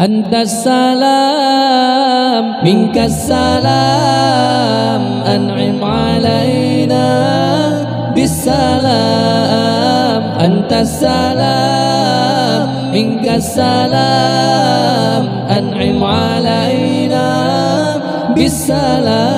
Antas salam minkas salam an'im alaina bisalam. Antas salam minkas salam an'im alaina bisalam.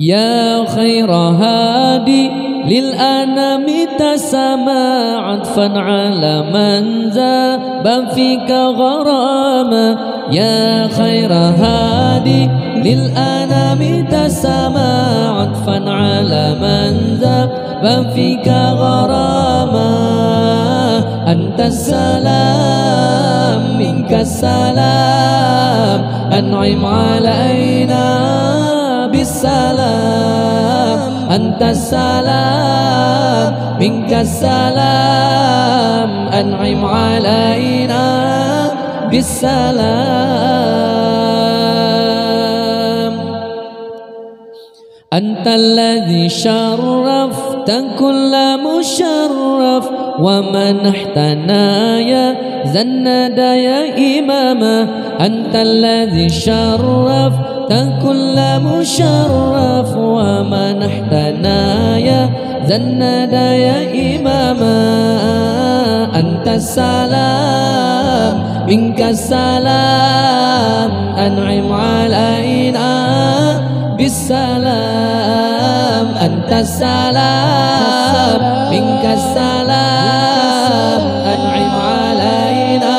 Ya khaira hadi lil anami tasama atfan ala man zaba fika gharama. Ya khaira hadi lil anami tasama atfan ala man zaba fika gharama. Antas salam minkas salam an'im alaina bisalam. Antas salam minkas salam an'im alaina bisalam. Anta alladhi syarrafta kulla musharraf wa manahtana ya zannada ya imama. Anta alladhi syarrafta kulla musharraf wa manahtana ya zannada ya imama. Antas salam minkas salam an'im alaina bisalam. Antas salam minkas salam an'im alaina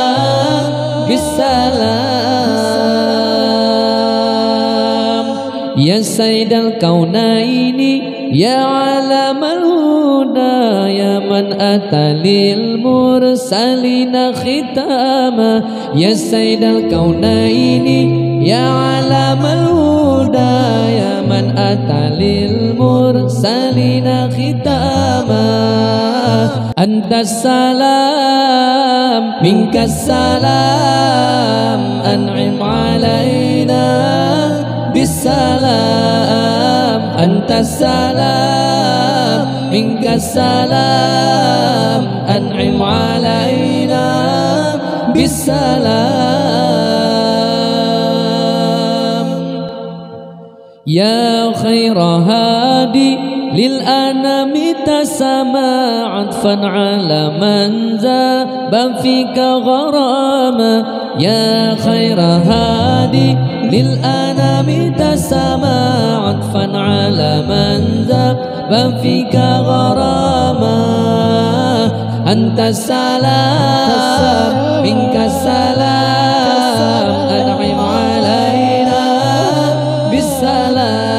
bisalam. Ya sayyidal kaunaini ya alamal huda ya man atalil mursalina khitama. Ya sayyidal kaunaini ya alamal huda ya man atalil mursalina khitama. Antas salam minkas salam an'im alaina bisalam. Antas salam minkas salam an'im alaina bisalam. Ya khaira hadi lil anami tasama atfan ala man zaba fika gharama. Ya khaira hadi lil anami tasama atfan ala man zaba fika gharama. Antas salam minkas salam an'im alaina bisalam.